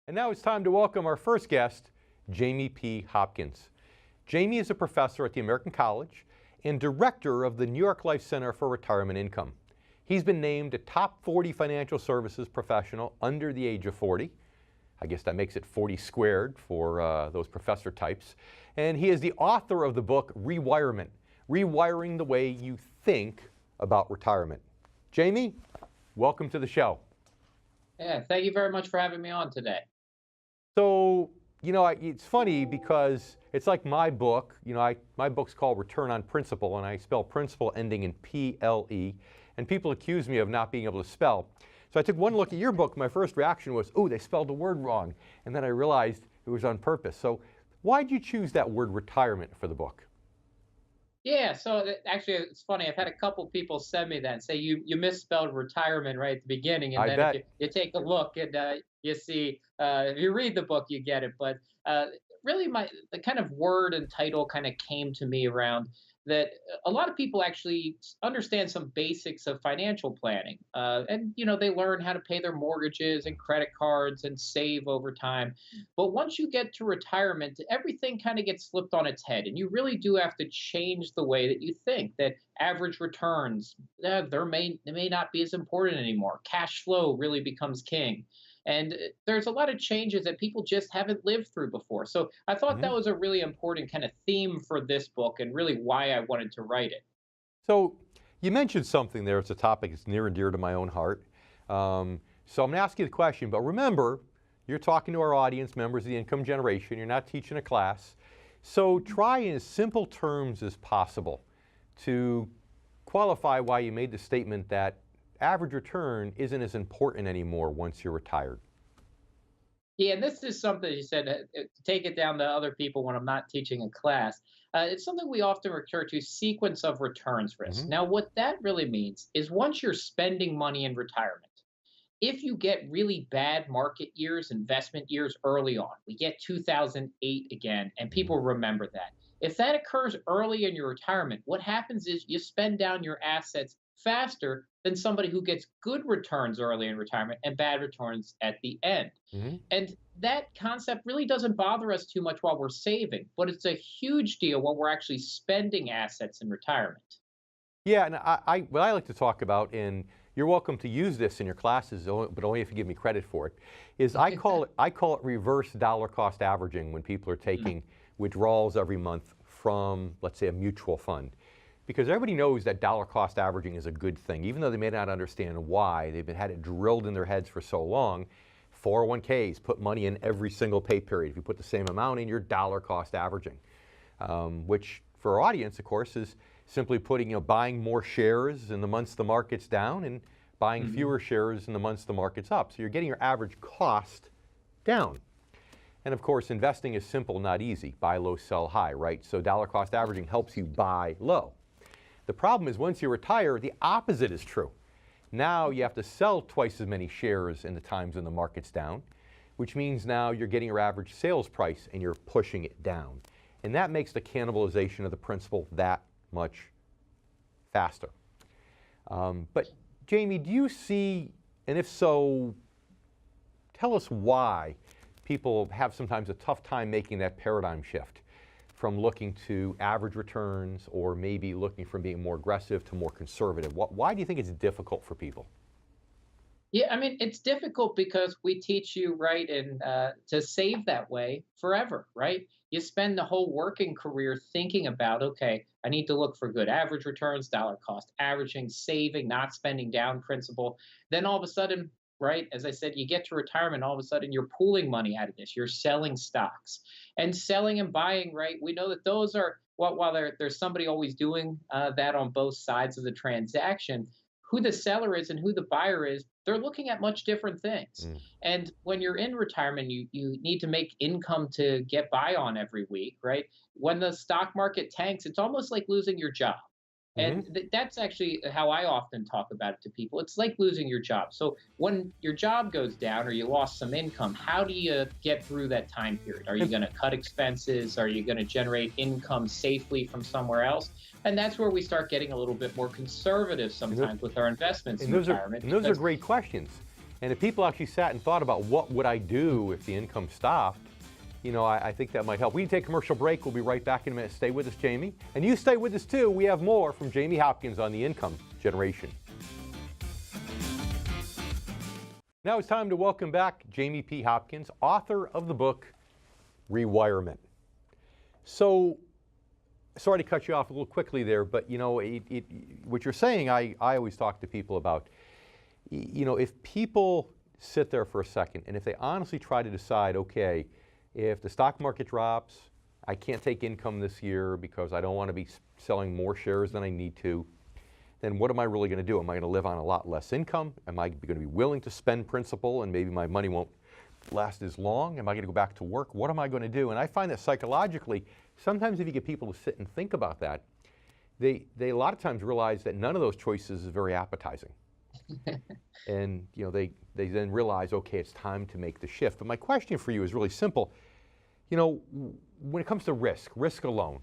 And now it's time to welcome our first guest, Jamie P. Hopkins. Jamie is a professor at the American College and director of the New York Life Center for Retirement Income. He's been named a top 40 financial services professional under the age of 40. I guess that makes it 40 squared for those professor types. And he is the author of the book Rewirement, Rewiring the Way You Think About Retirement. Jamie, welcome to the show. Yeah, thank you very much for having me on today. So, it's funny because it's like my book. My book's called Return on Principle, and I spell principle ending in P-L-E, and people accuse me of not being able to spell. So I took one look at your book. My first reaction was, oh, they spelled the word wrong. And then I realized it was on purpose. So why did you choose that word retirement for the book? Yeah, so actually, it's funny. I've had a couple people send me that and say you misspelled retirement right at the beginning, and I then bet. if you take a look and you see, if you read the book, you get it. But really, the kind of word and title kind of came to me around that a lot of people actually understand some basics of financial planning, and they learn how to pay their mortgages and credit cards and save over time. But once you get to retirement, everything kind of gets flipped on its head, and you really do have to change the way that you think. That average returns, they may not be as important anymore. Cash flow really becomes king. And there's a lot of changes that people just haven't lived through before. So I thought that was a really important kind of theme for this book and really why I wanted to write it. So you mentioned something there. It's a topic that's near and dear to my own heart. So I'm going to ask you the question, but remember, you're talking to our audience, members of the income generation. You're not teaching a class. So try in as simple terms as possible to qualify why you made the statement that average return isn't as important anymore once you're retired. Yeah, and this is something you said, take it down to other people when I'm not teaching a class. It's something we often refer to sequence of returns risk. Now, what that really means is once you're spending money in retirement, if you get really bad market years, investment years early on, we get 2008 again, and people remember that. If that occurs early in your retirement, what happens is you spend down your assets faster than somebody who gets good returns early in retirement and bad returns at the end. And that concept really doesn't bother us too much while we're saving, but it's a huge deal when we're actually spending assets in retirement. Yeah, and what I like to talk about, and you're welcome to use this in your classes, but only if you give me credit for it, is I call it reverse dollar cost averaging when people are taking withdrawals every month from, let's say, a mutual fund. Because everybody knows that dollar cost averaging is a good thing, even though they may not understand why. They've had it drilled in their heads for so long. 401ks put money in every single pay period. If you put the same amount in, you're dollar cost averaging, which for our audience, of course, is simply buying more shares in the months the market's down and buying fewer shares in the months the market's up. So you're getting your average cost down. And of course, investing is simple, not easy. Buy low, sell high, right? So dollar cost averaging helps you buy low. The problem is once you retire, the opposite is true. Now you have to sell twice as many shares in the times when the market's down, which means now you're getting your average sales price and you're pushing it down. And that makes the cannibalization of the principal that much faster. But Jamie, do you see, and if so, tell us why people have sometimes a tough time making that paradigm shift from looking to average returns or maybe looking from being more aggressive to more conservative. Why do you think it's difficult for people? Yeah, I mean, it's difficult because we teach you, right, and to save that way forever, right? You spend the whole working career thinking about, okay, I need to look for good average returns, dollar cost averaging, saving, not spending down principal. Then all of a sudden, right, as I said, you get to retirement, all of a sudden you're pulling money out of this, you're selling stocks and selling and buying, right? We know that those are, while there's somebody always doing that on both sides of the transaction, who the seller is and who the buyer is, they're looking at much different things. And when you're in retirement, you need to make income to get by on every week, right? When the stock market tanks, it's almost like losing your job. And that's actually how I often talk about it to people. It's like losing your job. So when your job goes down or you lost some income, how do you get through that time period? Are you going to cut expenses? Are you going to generate income safely from somewhere else? And that's where we start getting a little bit more conservative sometimes with our investments in retirement. And those are great questions. And if people actually sat and thought about what would I do if the income stopped, I think that might help. We can take a commercial break. We'll be right back in a minute. Stay with us, Jamie. And you stay with us, too. We have more from Jamie Hopkins on the income generation. Now it's time to welcome back Jamie P. Hopkins, author of the book, Rewirement. So, sorry to cut you off a little quickly there, but what you're saying, I always talk to people about, if people sit there for a second and if they honestly try to decide, okay, if the stock market drops, I can't take income this year because I don't want to be selling more shares than I need to, then what am I really going to do? Am I going to live on a lot less income? Am I going to be willing to spend principal and maybe my money won't last as long? Am I going to go back to work? What am I going to do? And I find that psychologically, sometimes if you get people to sit and think about that, they a lot of times realize that none of those choices is very appetizing. And they then realize, okay, it's time to make the shift. But my question for you is really simple. When it comes to risk alone,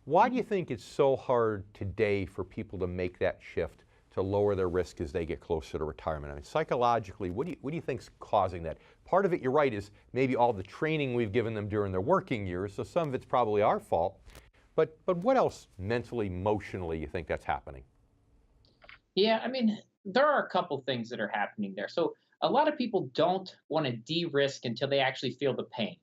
why do you think it's so hard today for people to make that shift to lower their risk as they get closer to retirement? I mean, psychologically, what do you think's causing that? Part of it, you're right, is maybe all the training we've given them during their working years, so some of it's probably our fault. But what else mentally, emotionally, you think that's happening? Yeah, I mean, there are a couple things that are happening there. So a lot of people don't want to de-risk until they actually feel the pain,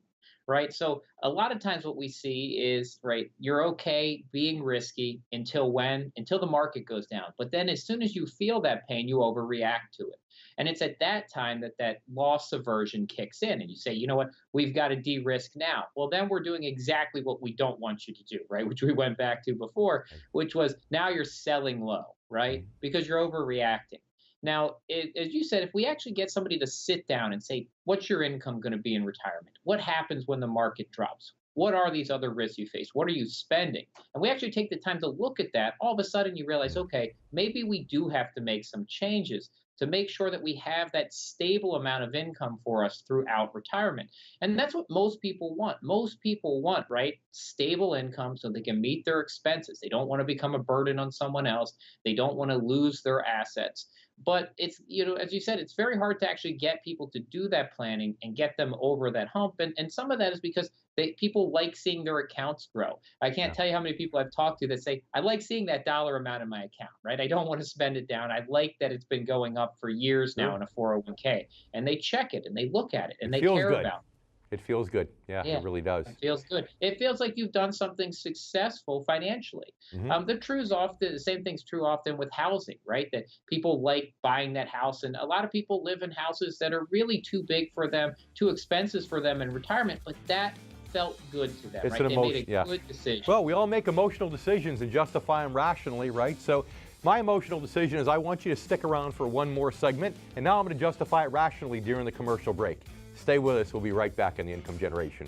right? So a lot of times what we see is, right, you're okay being risky until when? Until the market goes down. But then as soon as you feel that pain, you overreact to it. And it's at that time that loss aversion kicks in and you say, you know what, we've got to de-risk now. Well, then we're doing exactly what we don't want you to do, right? Which we went back to before, which was now you're selling low, right? Because you're overreacting. Now, as you said, if we actually get somebody to sit down and say, what's your income going to be in retirement? What happens when the market drops? What are these other risks you face? What are you spending? And we actually take the time to look at that. All of a sudden, you realize, okay, maybe we do have to make some changes to make sure that we have that stable amount of income for us throughout retirement. And that's what most people want. Most people want, right? Stable income so they can meet their expenses. They don't want to become a burden on someone else. They don't want to lose their assets. But it's, as you said, it's very hard to actually get people to do that planning and get them over that hump. And some of that is because people like seeing their accounts grow. I can't tell you how many people I've talked to that say, I like seeing that dollar amount in my account, right? I don't want to spend it down. I like that it's been going up for years now in a 401k. And they check it and they look at it and they care about it. It feels good. Yeah, it really does. It feels good. It feels like you've done something successful financially. The same thing's true often with housing, right? That people like buying that house. And a lot of people live in houses that are really too big for them, too expensive for them in retirement. But that felt good to them, right? They made a good decision. Well, we all make emotional decisions and justify them rationally, right? So my emotional decision is I want you to stick around for one more segment. And now I'm going to justify it rationally during the commercial break. Stay with us. We'll be right back on the Income Generation.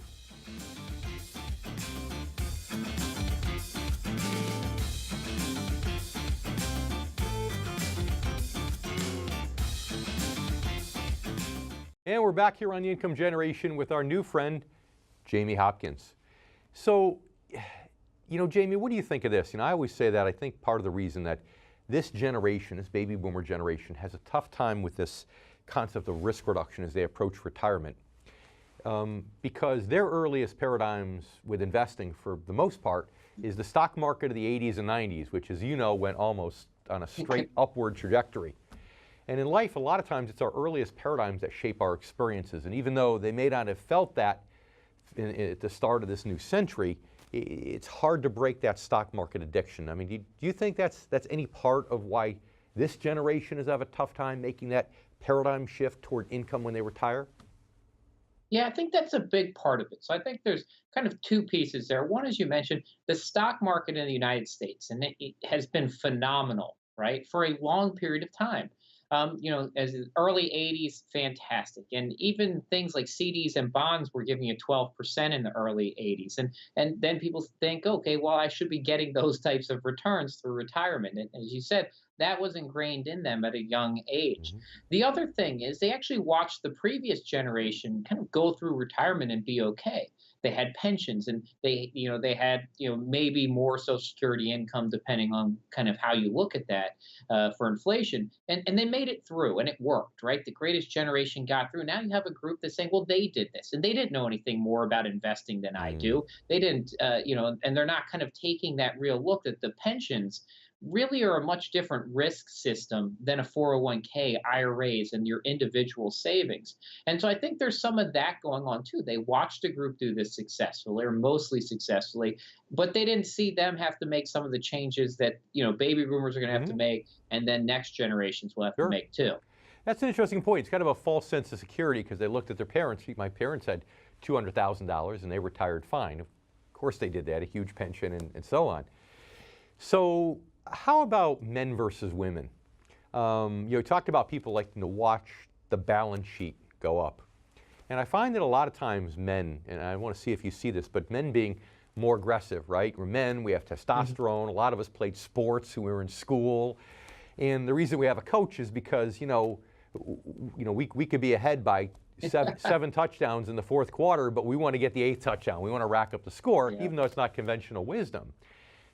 And we're back here on the Income Generation with our new friend, Jamie Hopkins. So, Jamie, what do you think of this? I always say that I think part of the reason that this generation, this baby boomer generation, has a tough time with this concept of risk reduction as they approach retirement, because their earliest paradigms with investing, for the most part, is the stock market of the 80s and 90s, which, as you know, went almost on a straight upward trajectory. And in life, a lot of times, it's our earliest paradigms that shape our experiences. And even though they may not have felt that at the start of this new century, it's hard to break that stock market addiction. I mean, do you think that's any part of why this generation is have a tough time making that paradigm shift toward income when they retire? Yeah, I think that's a big part of it. So I think there's kind of two pieces there. One, as you mentioned, the stock market in the United States, and it has been phenomenal, right, for a long period of time. As the early 80s, fantastic. And even things like CDs and bonds were giving you 12% in the early 80s. And then people think, okay, well, I should be getting those types of returns through retirement. And as you said, that was ingrained in them at a young age. The other thing is they actually watched the previous generation kind of go through retirement and be okay. they had pensions, and they had maybe more Social Security income depending on kind of how you look at that for inflation, and they made it through, and it worked, right? The greatest generation got through. Now you have a group that's saying, well, they did this, and they didn't know anything more about investing than I Mm. do. They didn't, and they're not kind of taking that real look that the pensions really are a much different risk system than a 401k, IRAs, and your individual savings. And so I think there's some of that going on too. They watched a group do this successfully, or mostly successfully, but they didn't see them have to make some of the changes that baby boomers are going to have to Hmm. make, and then next generations will have to Sure. make too. That's an interesting point. It's kind of a false sense of security because they looked at their parents. My parents had $200,000 and they retired fine. Of course they did that, a huge pension and so on. So how about men versus women? You talked about people liking to watch the balance sheet go up. And I find that a lot of times men, and I want to see if you see this, but men being more aggressive, right? We're men, we have testosterone. A lot of us played sports when we were in school. And the reason we have a coach is because, we could be ahead by seven touchdowns in the fourth quarter, but we want to get the eighth touchdown. We want to rack up the score, Yeah. even though it's not conventional wisdom.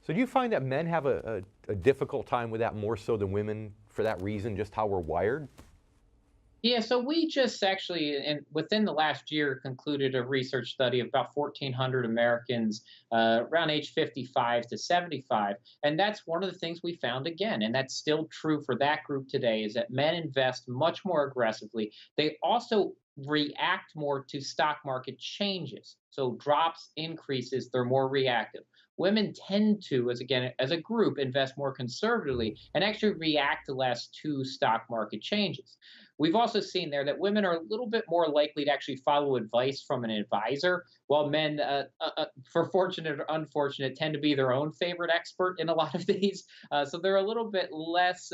So do you find that men have a difficult time with that more so than women for that reason, just how we're wired? Yeah, so we just actually, and within the last year, concluded a research study of about 1,400 Americans around age 55 to 75. And that's one of the things we found again. And that's still true for that group today, is that men invest much more aggressively. They also react more to stock market changes. So drops, increases, they're more reactive. Women tend to, as a group, invest more conservatively and actually react less to stock market changes. We've also seen there that women are a little bit more likely to actually follow advice from an advisor, while men, for fortunate or unfortunate, tend to be their own favorite expert in a lot of these. So they're a little bit less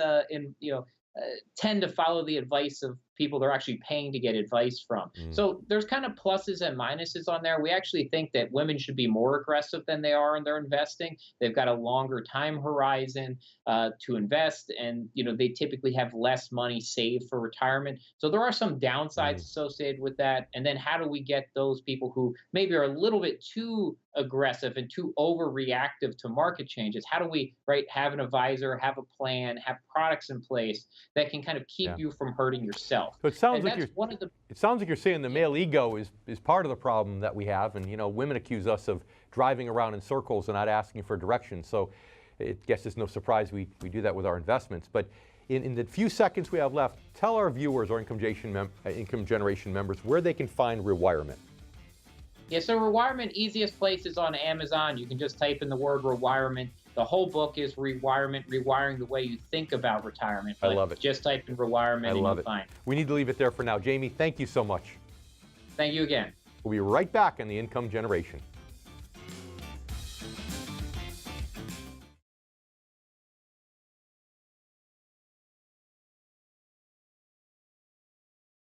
tend to follow the advice of people they're actually paying to get advice from. Mm. So there's kind of pluses and minuses on there. We actually think that women should be more aggressive than they are in their investing. They've got a longer time horizon to invest, and they typically have less money saved for retirement. So there are some downsides Mm. associated with that. And then how do we get those people who maybe are a little bit too aggressive and too overreactive to market changes? How do we have an advisor, have a plan, have products in place that can kind of keep Yeah. you from hurting yourself? So it sounds And like that's one of the it sounds like you're saying the male ego is part of the problem that we have, and women accuse us of driving around in circles and not asking for direction. So I guess it's no surprise we do that with our investments. But in the few seconds we have left, tell our viewers or income generation members where they can find Rewirement. Yeah, so Rewirement, easiest place is on Amazon. You can just type in the word Rewirement. The whole book is Rewirement, rewiring the way you think about retirement. I But love it. just type in Rewirement and love you'll it. find. We need to leave it there for now. Jamie, thank you so much. Thank you again. We'll be right back on the Income Generation.